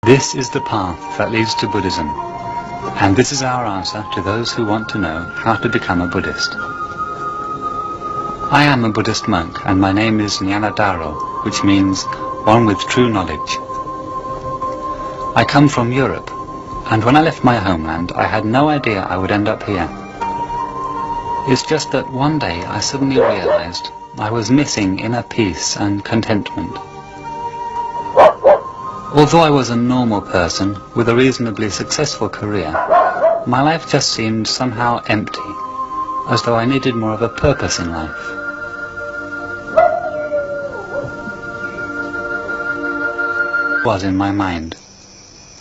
This is the path that leads to Buddhism, and this is our answer to those who want to know how to become a Buddhist. I am a Buddhist monk, and my name is Nyanadaro, which means one with true knowledge. I come from Europe, and when I left my homeland, I had no idea I would end up here. It's just that one day I suddenly realized I was missing inner peace and contentment. Although I was a normal person with a reasonably successful career, my life just seemed somehow empty, as though I needed more of a purpose in life. It was in my mind,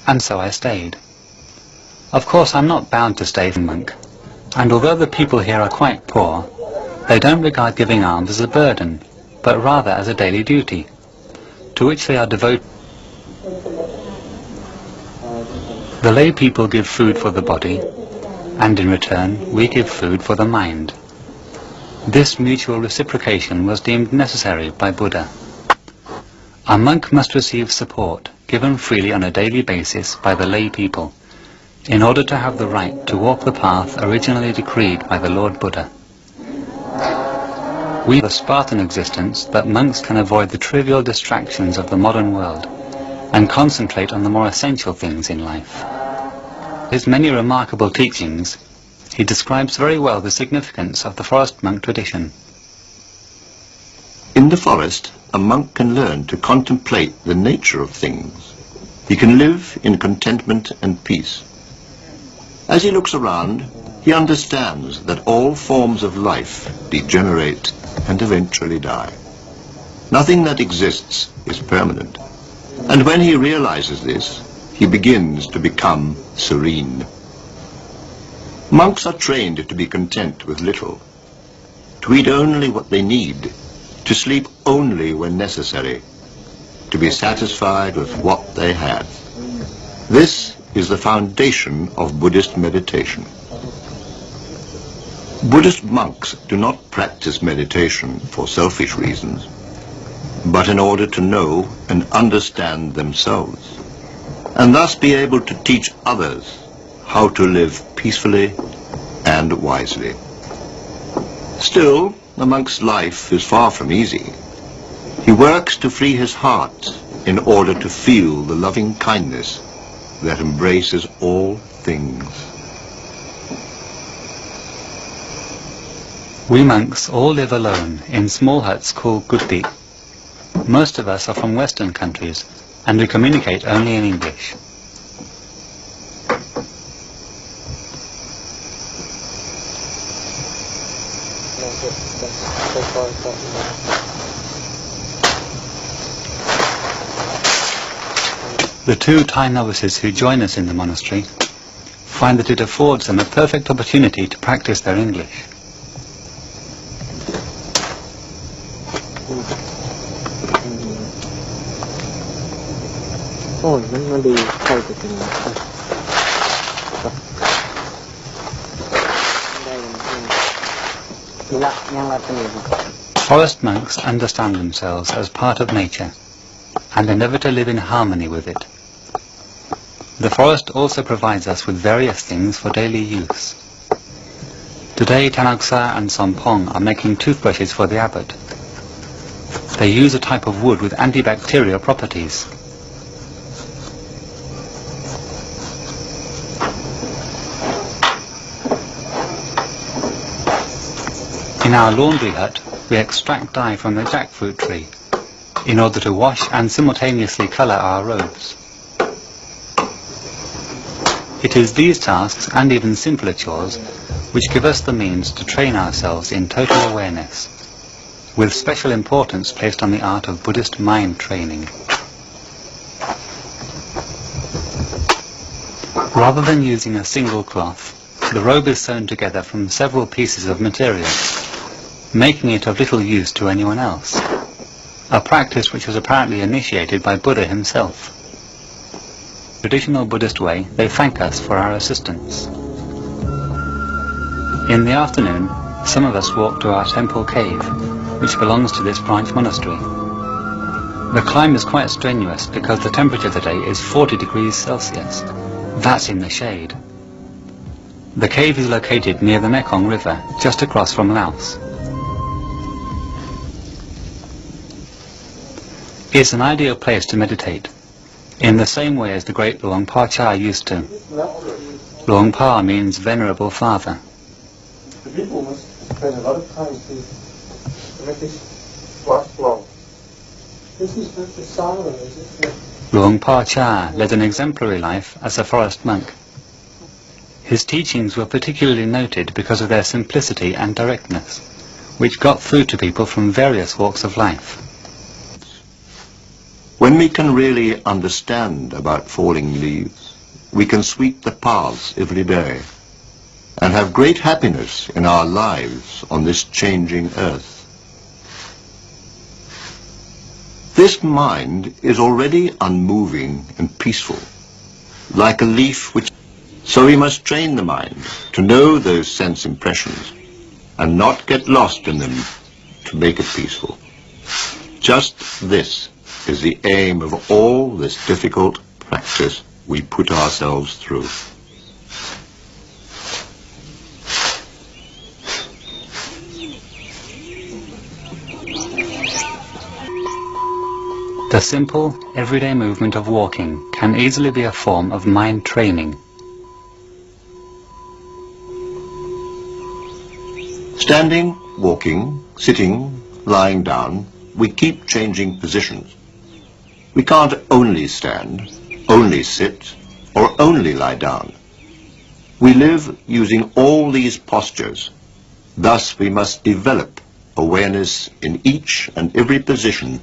and so I stayed. Of course, I'm not bound to stay a monk, and although the people here are quite poor, they don't regard giving alms as a burden, but rather as a daily duty, to which they are devoted. The lay people give food for the body, and in return we give food for the mind. This mutual reciprocation was deemed necessary by Buddha. A monk must receive support, given freely on a daily basis by the lay people, in order to have the right to walk the path originally decreed by the Lord Buddha. We have a Spartan existence that monks can avoid the trivial distractions of the modern world and concentrate on the more essential things in life. His many remarkable teachings, he describes very well the significance of the forest monk tradition. In the forest, a monk can learn to contemplate the nature of things. He can live in contentment and peace. As he looks around, he understands that all forms of life degenerate and eventually die. Nothing that exists is permanent. And when he realizes this, he begins to become serene. Monks are trained to be content with little, to eat only what they need, to sleep only when necessary, to be satisfied with what they have. This is the foundation of Buddhist meditation. Buddhist monks do not practice meditation for selfish reasons, but in order to know and understand themselves, and thus be able to teach others how to live peacefully and wisely. Still, the monk's life is far from easy. He works to free his heart in order to feel the loving kindness that embraces all things. We monks all live alone in small huts called gutti. Most of us are from Western countries, and we communicate only in English. The two Thai novices who join us in the monastery find that it affords them a perfect opportunity to practice their English. Forest monks understand themselves as part of nature and endeavor to live in harmony with it. The forest also provides us with various things for daily use. Today Tanaksa and Sompong are making toothbrushes for the abbot. They use a type of wood with antibacterial properties. In our laundry hut, we extract dye from the jackfruit tree in order to wash and simultaneously colour our robes. It is these tasks and even simpler chores which give us the means to train ourselves in total awareness, with special importance placed on the art of Buddhist mind training. Rather than using a single cloth, the robe is sewn together from several pieces of material, making it of little use to anyone else, a practice which was apparently initiated by Buddha himself. In the traditional Buddhist way, they thank us for our assistance. In the afternoon, some of us walk to our temple cave, which belongs to this branch monastery. The climb is quite strenuous because the temperature today is 40 degrees Celsius. That's in the shade. The cave is located near the Mekong River, just across from Laos. It's an ideal place to meditate, in the same way as the great Luang Por Chah used to. Luang Por means venerable father. The people must spend a lot of time to make this last long. This is not the sorrow, is it? Luang Por Chah led an exemplary life as a forest monk. His teachings were particularly noted because of their simplicity and directness, which got through to people from various walks of life. When we can really understand about falling leaves, we can sweep the paths every day and have great happiness in our lives on this changing earth. This mind is already unmoving and peaceful, like a leaf which... So we must train the mind to know those sense impressions and not get lost in them to make it peaceful. Just this is the aim of all this difficult practice we put ourselves through. The simple, everyday movement of walking can easily be a form of mind training. Standing, walking, sitting, lying down, we keep changing positions. We can't only stand, only sit, or only lie down. We live using all these postures. Thus we must develop awareness in each and every position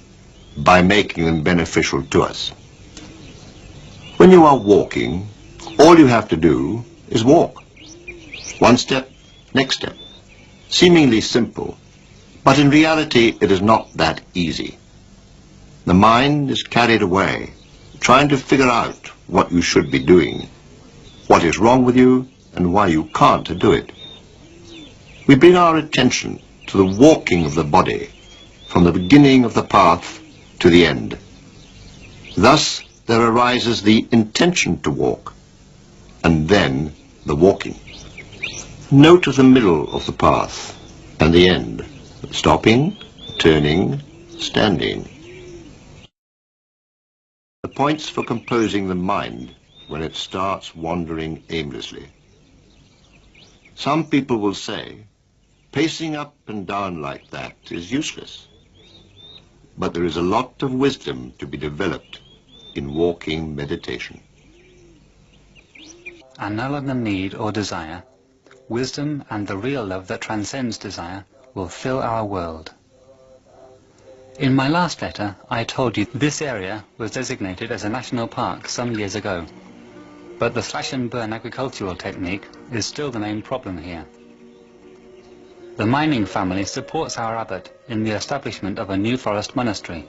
by making them beneficial to us. When you are walking, all you have to do is walk. One step, next step. Seemingly simple, but in reality it is not that easy. The mind is carried away, trying to figure out what you should be doing, what is wrong with you, and why you can't do it. We bring our attention to the walking of the body, from the beginning of the path to the end. Thus there arises the intention to walk, and then the walking. Note the middle of the path and the end, stopping, turning, standing. The points for composing the mind when it starts wandering aimlessly. Some people will say, pacing up and down like that is useless. But there is a lot of wisdom to be developed in walking meditation. And no longer need or desire, wisdom and the real love that transcends desire will fill our world. In my last letter, I told you this area was designated as a national park some years ago, but the slash and burn agricultural technique is still the main problem here. The mining family supports our abbot in the establishment of a new forest monastery.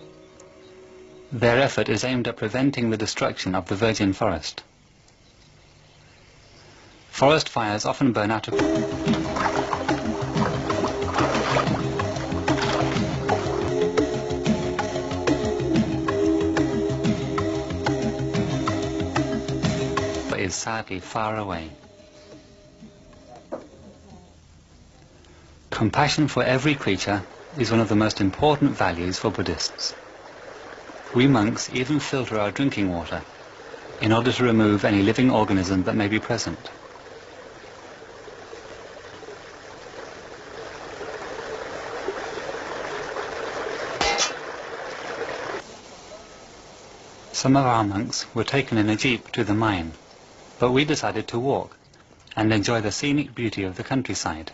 Their effort is aimed at preventing the destruction of the virgin forest. Forest fires often burn out of... but is sadly far away. Compassion for every creature is one of the most important values for Buddhists. We monks even filter our drinking water in order to remove any living organism that may be present. Some of our monks were taken in a jeep to the mine, but we decided to walk and enjoy the scenic beauty of the countryside.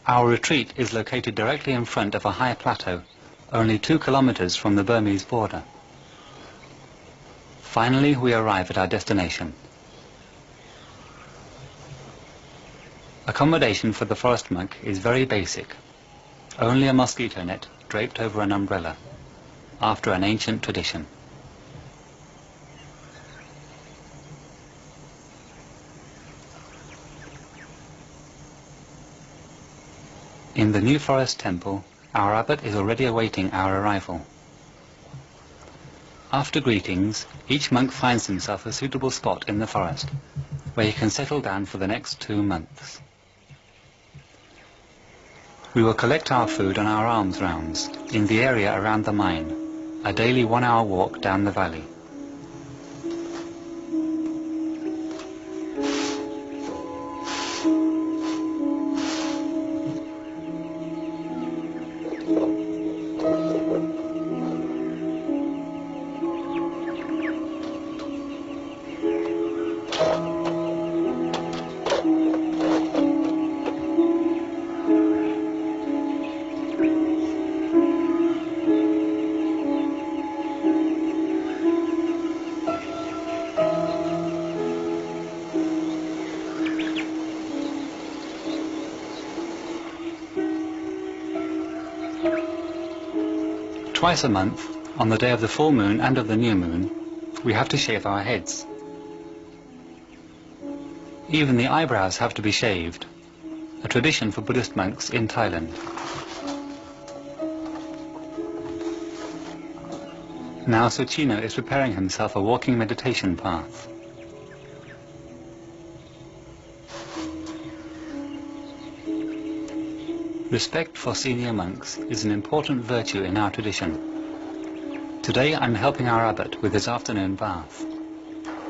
Our retreat is located directly in front of a high plateau, only 2 kilometers from the Burmese border. Finally, we arrive at our destination. Accommodation for the forest monk is very basic. Only a mosquito net draped over an umbrella, after an ancient tradition. In the New Forest Temple, Our abbot is already awaiting our arrival. After greetings, each monk finds himself a suitable spot in the forest, where he can settle down for the next 2 months. We will collect our food on our alms rounds in the area around the mine, a daily 1-hour walk down the valley. Twice a month, on the day of the full moon and of the new moon, we have to shave our heads. Even the eyebrows have to be shaved, a tradition for Buddhist monks in Thailand. Now Suchino is preparing himself a walking meditation path. Respect for senior monks is an important virtue in our tradition. Today I'm helping our abbot with his afternoon bath,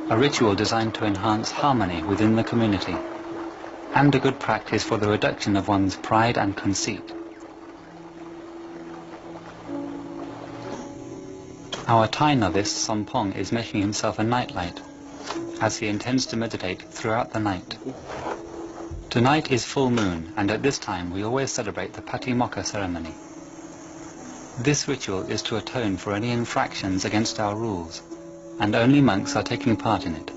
a ritual designed to enhance harmony within the community, and a good practice for the reduction of one's pride and conceit. Our Thai novice Sompong is making himself a nightlight, as he intends to meditate throughout the night. Tonight is full moon, and at this time we always celebrate the Patimokkha ceremony. This ritual is to atone for any infractions against our rules, and only monks are taking part in it.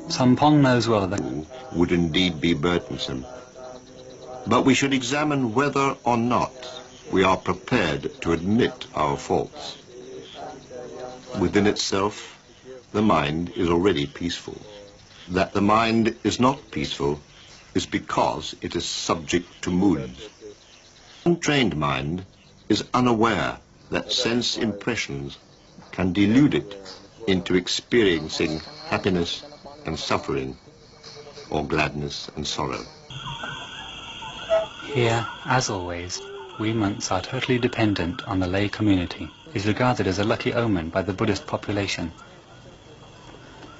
Sompong knows well that would indeed be burdensome, but we should examine whether or not we are prepared to admit our faults. Within itself, the mind is already peaceful. That the mind is not peaceful is because it is subject to moods. An untrained mind is unaware that sense impressions can delude it into experiencing happiness and suffering, or gladness and sorrow. Here, as always, we monks are totally dependent on the lay community, is regarded as a lucky omen by the Buddhist population.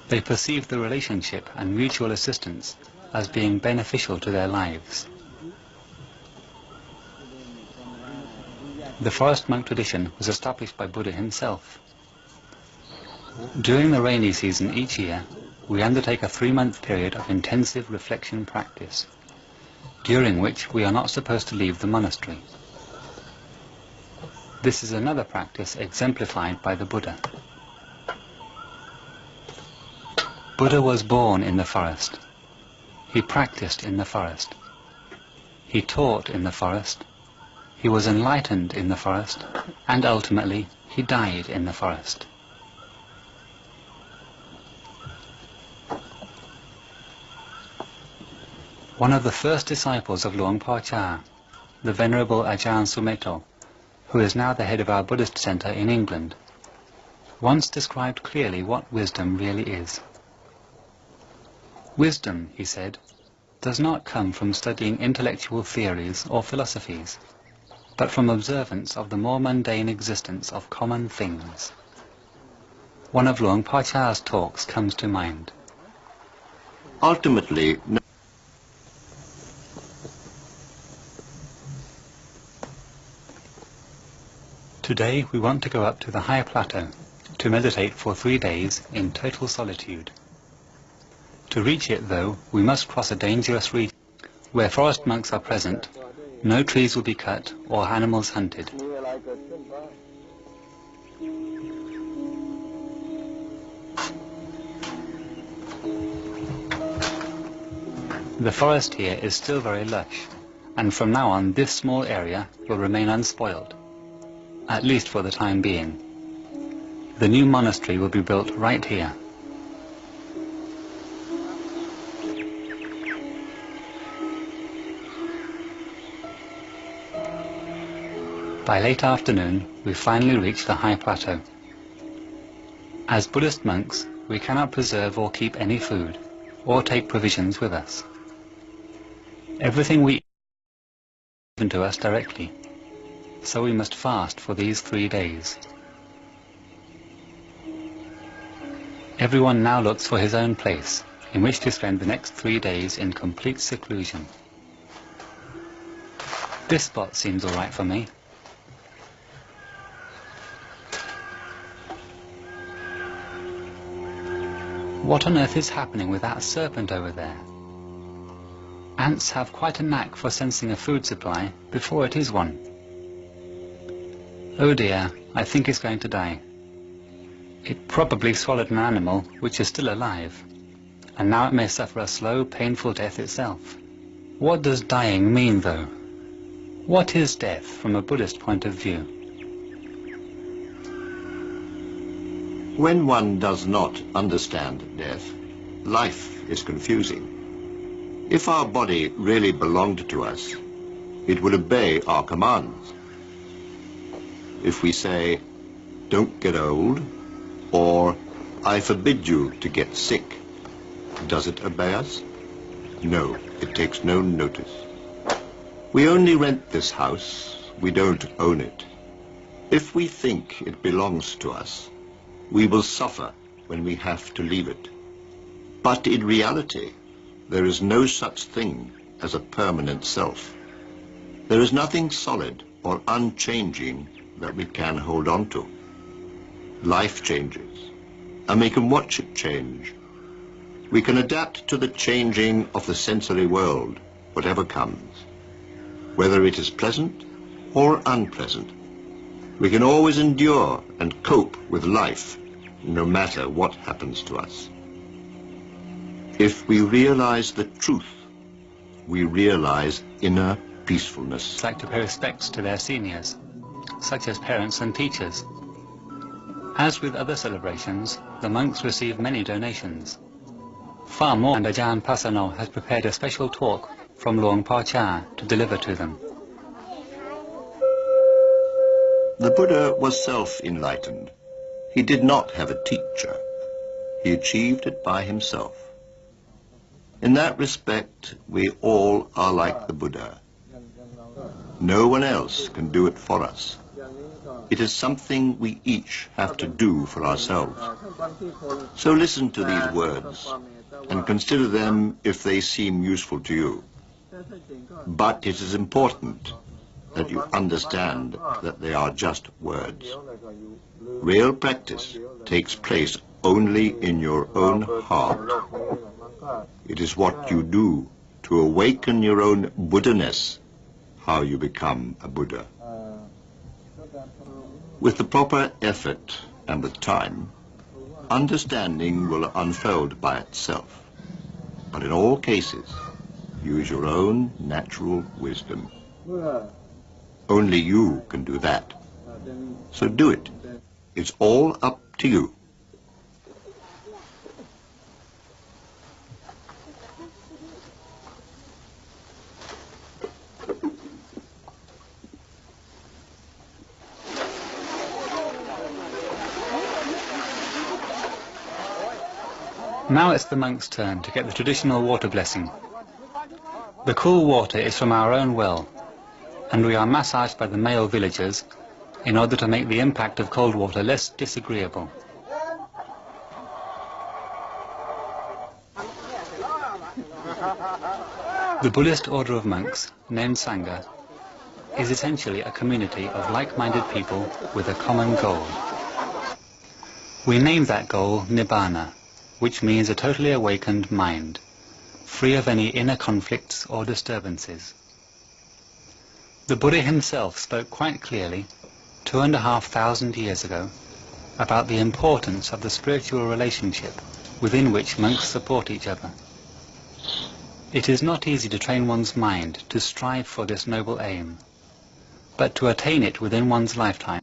They perceive the relationship and mutual assistance as being beneficial to their lives. The forest monk tradition was established by Buddha himself. During the rainy season each year, we undertake a 3-month period of intensive reflection practice, during which we are not supposed to leave the monastery. This is another practice exemplified by the Buddha. Buddha was born in the forest. He practiced in the forest. He taught in the forest. He was enlightened in the forest, and ultimately he died in the forest. One of the first disciples of Luang Por Chah, the Venerable Ajahn Sumedho, who is now the head of our Buddhist center in England, once described clearly what wisdom really is. Wisdom, he said, does not come from studying intellectual theories or philosophies, but from observance of the more mundane existence of common things. One of Luang Por Chah's talks comes to mind. Ultimately, Today we want to go up to the higher plateau to meditate for 3 days in total solitude. To reach it, though, we must cross a dangerous region. Where forest monks are present, no trees will be cut or animals hunted. The forest here is still very lush, and from now on this small area will remain unspoiled, at least for the time being. The new monastery will be built right here. By late afternoon, we finally reached the high plateau. As Buddhist monks, we cannot preserve or keep any food, or take provisions with us. Everything we eat is given to us directly, so we must fast for these 3 days. Everyone now looks for his own place, in which to spend the next 3 days in complete seclusion. This spot seems all right for me. What on earth is happening with that serpent over there? Ants have quite a knack for sensing a food supply before it is one. Oh dear, I think it's going to die. It probably swallowed an animal which is still alive, and now it may suffer a slow, painful death itself. What does dying mean, though? What is death from a Buddhist point of view? When one does not understand death, life is confusing. If our body really belonged to us, it would obey our commands. If we say, "Don't get old," or "I forbid you to get sick," does it obey us? No, it takes no notice. We only rent this house, we don't own it. If we think it belongs to us, we will suffer when we have to leave it. But in reality, there is no such thing as a permanent self. There is nothing solid or unchanging that we can hold on to. Life changes, and we can watch it change. We can adapt to the changing of the sensory world, whatever comes, whether it is pleasant or unpleasant. We can always endure and cope with life, no matter what happens to us. If we realize the truth, we realize inner peacefulness. Like to pay respects to their seniors, such as parents and teachers. As with other celebrations, the monks receive many donations. Far more, and Ajahn Pasano has prepared a special talk from Luang Pa Cha to deliver to them. The Buddha was self-enlightened. He did not have a teacher. He achieved it by himself. In that respect, we all are like the Buddha. No one else can do it for us. It is something we each have to do for ourselves. So listen to these words and consider them if they seem useful to you. But it is important that you understand that they are just words. Real practice takes place only in your own heart. It is what you do to awaken your own Buddha-ness, how you become a Buddha. With the proper effort and with time, understanding will unfold by itself. But in all cases, use your own natural wisdom. Only you can do that. So do it. It's all up to you. Now it's the monks' turn to get the traditional water blessing. The cool water is from our own well, and we are massaged by the male villagers in order to make the impact of cold water less disagreeable. The Buddhist order of monks, named Sangha, is essentially a community of like-minded people with a common goal. We name that goal Nibbana, which means a totally awakened mind, free of any inner conflicts or disturbances. The Buddha himself spoke quite clearly, 2,500 years ago, about the importance of the spiritual relationship within which monks support each other. It is not easy to train one's mind to strive for this noble aim, but to attain it within one's lifetime